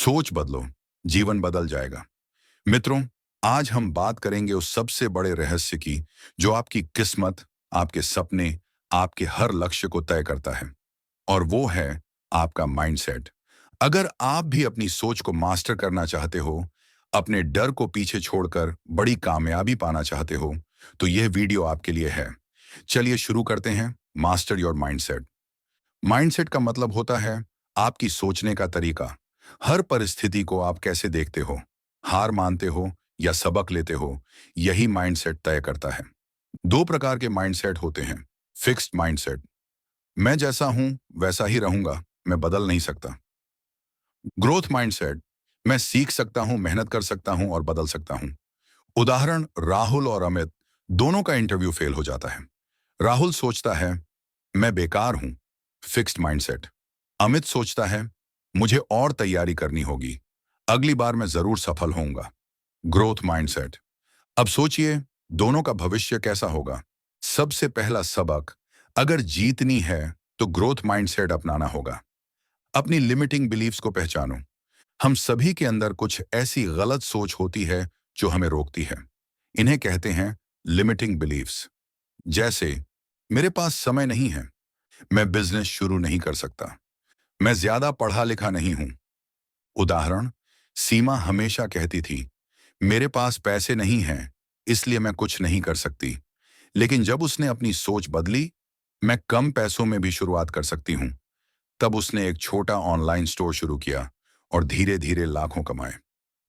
सोच बदलो, जीवन बदल जाएगा। मित्रों, आज हम बात करेंगे उस सबसे बड़े रहस्य की जो आपकी किस्मत, आपके सपने, आपके हर लक्ष्य को तय करता है। और वो है आपका माइंडसेट। अगर आप भी अपनी सोच को मास्टर करना चाहते हो, अपने डर को पीछे छोड़कर बड़ी कामयाबी पाना चाहते हो, तो यह वीडियो आपके लिए है। चलिए शुरू करते हैं। Master your mindset. माइंडसेट का मतलब होता है आपकी सोचने का तरीका। हर परिस्थिति को आप कैसे देखते हो, हार मानते हो या सबक लेते हो, यही माइंडसेट तय करता है। दो प्रकार के माइंडसेट होते हैं। फिक्स्ड माइंडसेट, मैं जैसा हूं वैसा ही रहूंगा, मैं बदल नहीं सकता। ग्रोथ माइंडसेट, मैं सीख सकता हूं, मेहनत कर सकता हूं और बदल सकता हूं। उदाहरण, राहुल और अमित दोनों का इंटरव्यू फेल हो जाता है। राहुल सोचता है मैं बेकार हूं, फिक्स्ड माइंडसेट। अमित सोचता है मुझे और तैयारी करनी होगी, अगली बार मैं जरूर सफल होऊंगा, ग्रोथ माइंडसेट। अब सोचिए दोनों का भविष्य कैसा होगा। सबसे पहला सबक, अगर जीतनी है तो ग्रोथ माइंडसेट अपनाना होगा। अपनी लिमिटिंग बिलीव्स को पहचानो। हम सभी के अंदर कुछ ऐसी गलत सोच होती है जो हमें रोकती है। इन्हें कहते हैं लिमिटिंग बिलीव्स। जैसे, मेरे पास समय नहीं है, मैं बिजनेस शुरू नहीं कर सकता, मैं ज्यादा पढ़ा लिखा नहीं हूं। उदाहरण, सीमा हमेशा कहती थी मेरे पास पैसे नहीं हैं, इसलिए मैं कुछ नहीं कर सकती। लेकिन जब उसने अपनी सोच बदली, मैं कम पैसों में भी शुरुआत कर सकती हूं, तब उसने एक छोटा ऑनलाइन स्टोर शुरू किया और धीरे धीरे लाखों कमाए।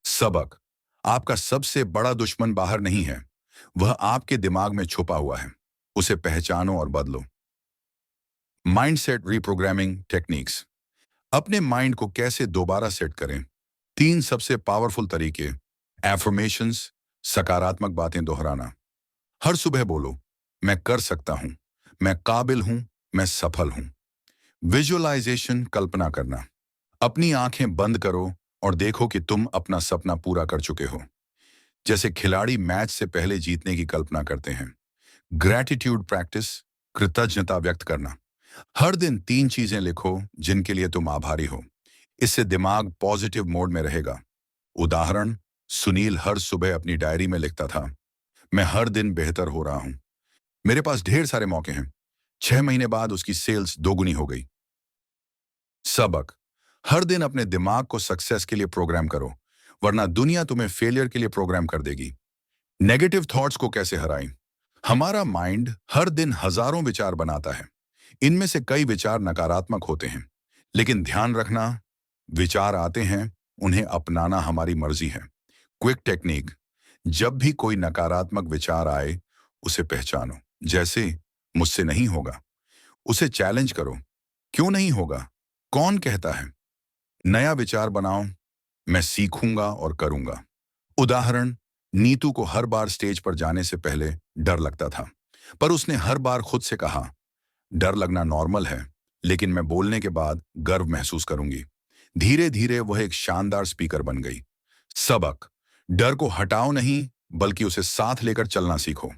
सबक, आपका सबसे बड़ा दुश्मन बाहर नहीं है, वह आपके दिमाग में छुपा हुआ है। उसे पहचानो और बदलो। Mindset reprogramming techniques. अपने माइंड को कैसे दोबारा सेट करें। तीन सबसे पावरफुल तरीके। एफर्मेशंस, सकारात्मक बातें दोहराना। हर सुबह बोलो मैं कर सकता हूं, मैं काबिल हूं, मैं सफल हूं। विजुअलाइजेशन, कल्पना करना। अपनी आंखें बंद करो और देखो कि तुम अपना सपना पूरा कर चुके हो। जैसे खिलाड़ी मैच से पहले जीतने की कल्पना करते हैं। ग्रैटिट्यूड प्रैक्टिस, कृतज्ञता व्यक्त करना। हर दिन तीन चीजें लिखो जिनके लिए तुम आभारी हो। इससे दिमाग पॉजिटिव मोड में रहेगा। उदाहरण, सुनील हर सुबह अपनी डायरी में लिखता था मैं हर दिन बेहतर हो रहा हूं, मेरे पास ढेर सारे मौके हैं। 6 महीने बाद उसकी सेल्स दोगुनी हो गई। सबक, हर दिन अपने दिमाग को सक्सेस के लिए प्रोग्राम करो, वरना दुनिया तुम्हें फेलियर के लिए प्रोग्राम कर देगी। नेगेटिव थॉट्स को कैसे हराएं। हमारा माइंड हर दिन हजारों विचार बनाता है। इनमें से कई विचार नकारात्मक होते हैं, लेकिन ध्यान रखना, विचार आते हैं, उन्हें अपनाना हमारी मर्जी है। क्विक टेक्निक, जब भी कोई नकारात्मक विचार आए, उसे पहचानो। जैसे, मुझसे नहीं होगा, उसे चैलेंज करो। क्यों नहीं होगा, कौन कहता है। नया विचार बनाओ, मैं सीखूंगा और करूंगा। उदाहरण, नीतू को हर बार स्टेज पर जाने से पहले डर लगता था, पर उसने हर बार खुद से कहा डर लगना नॉर्मल है, लेकिन मैं बोलने के बाद गर्व महसूस करूंगी। धीरे धीरे वह एक शानदार स्पीकर बन गई। सबक, डर को हटाओ नहीं, बल्कि उसे साथ लेकर चलना सीखो।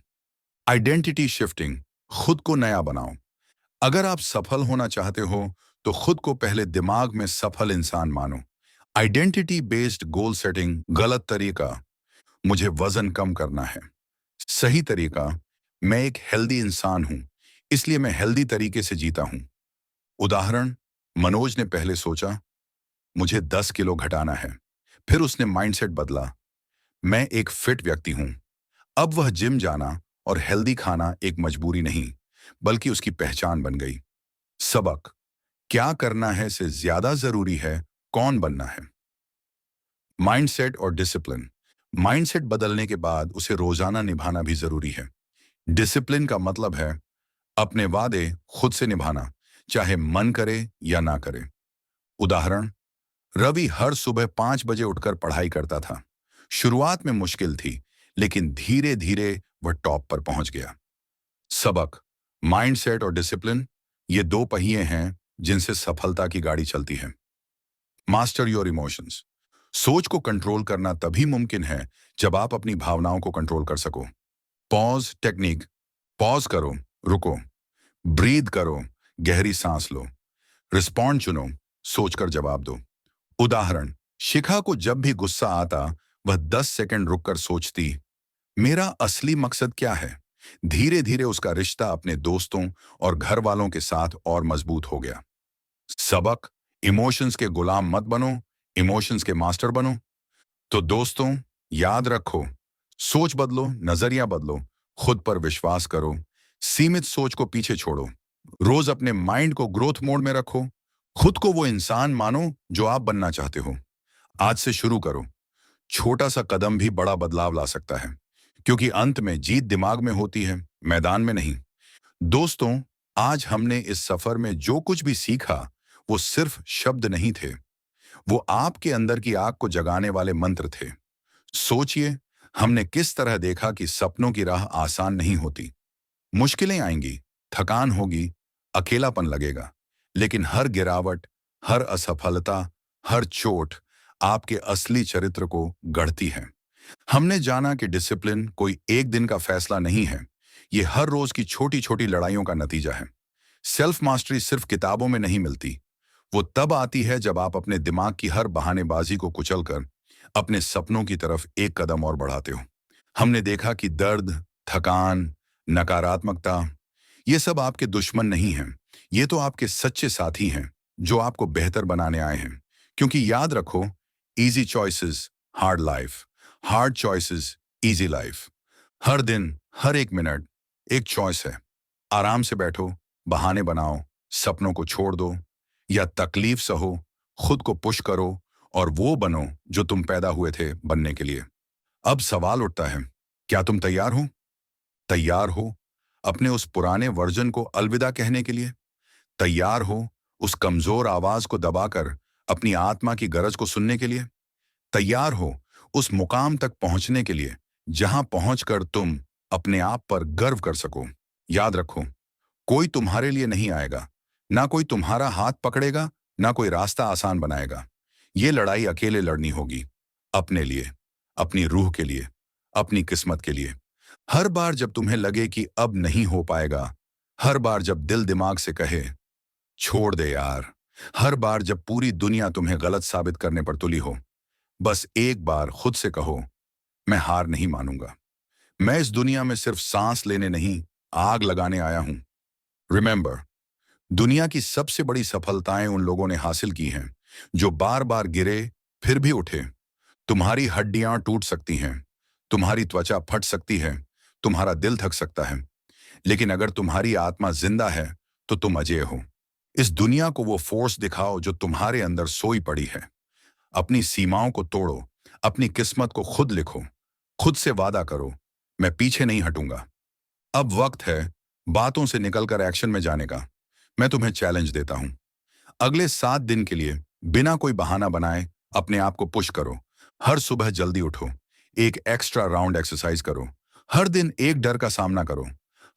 आइडेंटिटी शिफ्टिंग, खुद को नया बनाओ। अगर आप सफल होना चाहते हो तो खुद को पहले दिमाग में सफल इंसान मानो। आइडेंटिटी बेस्ड गोल सेटिंग, गलत तरीका, मुझे वजन कम करना है। सही तरीका, मैं एक हेल्दी इंसान हूं, इसलिए मैं हेल्दी तरीके से जीता हूं। उदाहरण, मनोज ने पहले सोचा मुझे 10 किलो घटाना है, फिर उसने माइंडसेट बदला, मैं एक फिट व्यक्ति हूं। अब वह जिम जाना और हेल्दी खाना एक मजबूरी नहीं, बल्कि उसकी पहचान बन गई। सबक, क्या करना है से ज्यादा जरूरी है कौन बनना है। माइंडसेट और डिसिप्लिन। माइंडसेट बदलने के बाद उसे रोजाना निभाना भी जरूरी है। डिसिप्लिन का मतलब है अपने वादे खुद से निभाना, चाहे मन करे या ना करे। उदाहरण, रवि हर सुबह 5 बजे उठकर पढ़ाई करता था। शुरुआत में मुश्किल थी, लेकिन धीरे धीरे वह टॉप पर पहुंच गया। सबक, माइंडसेट और डिसिप्लिन ये दो पहिए हैं जिनसे सफलता की गाड़ी चलती है। Master your emotions. सोच को कंट्रोल करना तभी मुमकिन है जब आप अपनी भावनाओं को कंट्रोल कर सको। पॉज टेक्निक, पॉज करो, रुको, ब्रीद करो, गहरी सांस लो, रिस्पॉन्ड चुनो, सोचकर जवाब दो। उदाहरण, शिखा को जब भी गुस्सा आता, वह 10 सेकंड रुककर सोचती, मेरा असली मकसद क्या है। धीरे धीरे उसका रिश्ता अपने दोस्तों और घर वालों के साथ और मजबूत हो गया। सबक, इमोशंस के गुलाम मत बनो, इमोशंस के मास्टर बनो। तो दोस्तों, याद रखो, सोच बदलो, नजरिया बदलो, खुद पर विश्वास करो, सीमित सोच को पीछे छोड़ो, रोज अपने माइंड को ग्रोथ मोड में रखो, खुद को वो इंसान मानो जो आप बनना चाहते हो। आज से शुरू करो। छोटा सा कदम भी बड़ा बदलाव ला सकता है, क्योंकि अंत में जीत दिमाग में होती है, मैदान में नहीं। दोस्तों, आज हमने इस सफर में जो कुछ भी सीखा, वो सिर्फ शब्द नहीं थे, वो आपके अंदर की आग को जगाने वाले मंत्र थे। सोचिए, हमने किस तरह देखा कि सपनों की राह आसान नहीं होती। मुश्किलें आएंगी, थकान होगी, अकेलापन लगेगा, लेकिन हर गिरावट, हर असफलता, हर चोट आपके असली चरित्र को गढ़ती है। हमने जाना कि डिसिप्लिन कोई एक दिन का फैसला नहीं है, ये हर रोज की छोटी छोटी लड़ाइयों का नतीजा है। सेल्फ मास्टरी सिर्फ किताबों में नहीं मिलती, वो तब आती है जब आप अपने दिमाग की हर बहानेबाजी को कुचलकर अपने सपनों की तरफ एक कदम और बढ़ाते हो। हमने देखा कि दर्द, थकान, नकारात्मकता, ये सब आपके दुश्मन नहीं हैं, ये तो आपके सच्चे साथी हैं जो आपको बेहतर बनाने आए हैं। क्योंकि याद रखो, easy choices hard life, hard choices easy life. हर दिन, हर एक मिनट एक चॉइस है। आराम से बैठो, बहाने बनाओ, सपनों को छोड़ दो, या तकलीफ सहो, खुद को पुश करो और वो बनो जो तुम पैदा हुए थे बनने के लिए। अब सवाल उठता है, क्या तुम तैयार हो? तैयार हो अपने उस पुराने वर्जन को अलविदा कहने के लिए? तैयार हो उस कमजोर आवाज को दबाकर अपनी आत्मा की गरज को सुनने के लिए? तैयार हो उस मुकाम तक पहुंचने के लिए जहां पहुंचकर तुम अपने आप पर गर्व कर सको? याद रखो, कोई तुम्हारे लिए नहीं आएगा, ना कोई तुम्हारा हाथ पकड़ेगा, ना कोई रास्ता आसान बनाएगा। ये लड़ाई अकेले लड़नी होगी, अपने लिए, अपनी रूह के लिए, अपनी किस्मत के लिए। हर बार जब तुम्हें लगे कि अब नहीं हो पाएगा, हर बार जब दिल दिमाग से कहे छोड़ दे यार, हर बार जब पूरी दुनिया तुम्हें गलत साबित करने पर तुली हो, बस एक बार खुद से कहो, मैं हार नहीं मानूंगा। मैं इस दुनिया में सिर्फ सांस लेने नहीं, आग लगाने आया हूं। रिमेंबर, दुनिया की सबसे बड़ी सफलताएं उन लोगों ने हासिल की हैं जो बार बार गिरे फिर भी उठे। तुम्हारी हड्डियां टूट सकती हैं, तुम्हारी त्वचा फट सकती है, तुम्हारा दिल थक सकता है, लेकिन अगर तुम्हारी आत्मा जिंदा है तो तुम अजेय हो। इस दुनिया को वो फोर्स दिखाओ जो तुम्हारे अंदर सोई पड़ी है। अपनी सीमाओं को तोड़ो, अपनी किस्मत को खुद लिखो, खुद से वादा करो, मैं पीछे नहीं हटूंगा। अब वक्त है बातों से निकलकर एक्शन में जाने का। मैं तुम्हें चैलेंज देता हूं, अगले 7 दिन के लिए बिना कोई बहाना बनाए अपने आप को पुश करो। हर सुबह जल्दी उठो, एक एक्स्ट्रा राउंड एक्सरसाइज करो, हर दिन एक डर का सामना करो,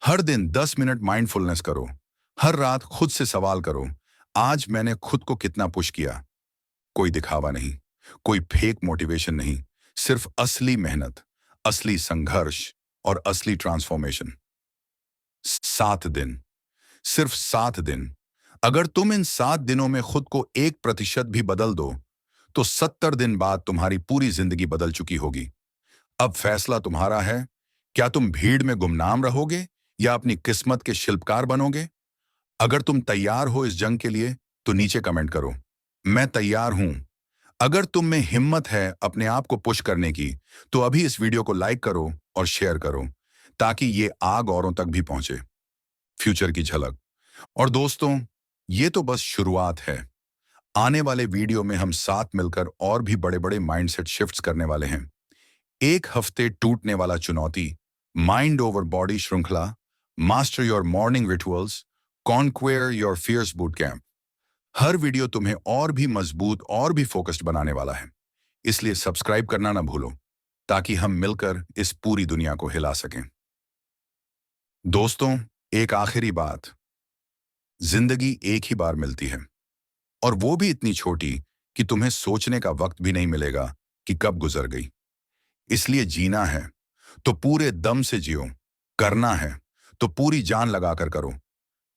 हर दिन 10 मिनट माइंडफुलनेस करो, हर रात खुद से सवाल करो, आज मैंने खुद को कितना पुश किया। कोई दिखावा नहीं, कोई फेक मोटिवेशन नहीं, सिर्फ असली मेहनत, असली संघर्ष और असली ट्रांसफॉर्मेशन। 7 दिन, सिर्फ 7 दिन। अगर तुम इन 7 दिनों में खुद को 1% भी बदल दो, तो 70 दिन बाद तुम्हारी पूरी जिंदगी बदल चुकी होगी। अब फैसला तुम्हारा है, क्या तुम भीड़ में गुमनाम रहोगे या अपनी किस्मत के शिल्पकार बनोगे? अगर तुम तैयार हो इस जंग के लिए, तो नीचे कमेंट करो, मैं तैयार हूं। अगर तुम में हिम्मत है अपने आप को पुश करने की, तो अभी इस वीडियो को लाइक करो और शेयर करो, ताकि ये आग औरों तक भी पहुंचे। फ्यूचर की झलक। और दोस्तों, ये तो बस शुरुआत है। आने वाले वीडियो में हम साथ मिलकर और भी बड़े बड़े माइंडसेट शिफ्ट्स करने वाले हैं। एक हफ्ते टूटने वाला चुनौती, माइंड ओवर बॉडी श्रृंखला, master your morning rituals, conquer your fears boot camp. हर वीडियो तुम्हें और भी मजबूत और भी फोकस्ड बनाने वाला है। इसलिए सब्सक्राइब करना ना भूलो, ताकि हम मिलकर इस पूरी दुनिया को हिला सकें। दोस्तों, एक आखिरी बात, जिंदगी एक ही बार मिलती है, और वो भी इतनी छोटी कि तुम्हें सोचने का वक्त भी नहीं मिलेगा कि कब गुजर गई। इसलिए जीना है तो पूरे दम से जियो, करना है तो पूरी जान लगाकर करो।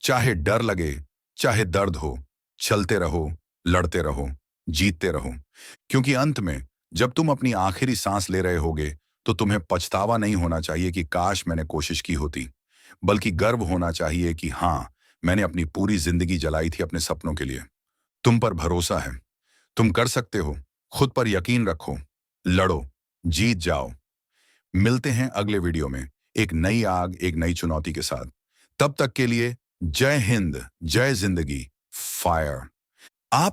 चाहे डर लगे, चाहे दर्द हो, चलते रहो, लड़ते रहो, जीतते रहो, क्योंकि अंत में जब तुम अपनी आखिरी सांस ले रहे होगे तो तुम्हें पछतावा नहीं होना चाहिए कि काश मैंने कोशिश की होती, बल्कि गर्व होना चाहिए कि हाँ, मैंने अपनी पूरी जिंदगी जलाई थी अपने सपनों के लिए। तुम पर भरोसा है, तुम कर सकते हो, खुद पर यकीन रखो, लड़ो, जीत जाओ। मिलते हैं अगले वीडियो में एक नई आग, एक नई चुनौती के साथ। तब तक के लिए जय हिंद, जय जिंदगी, फायर। आप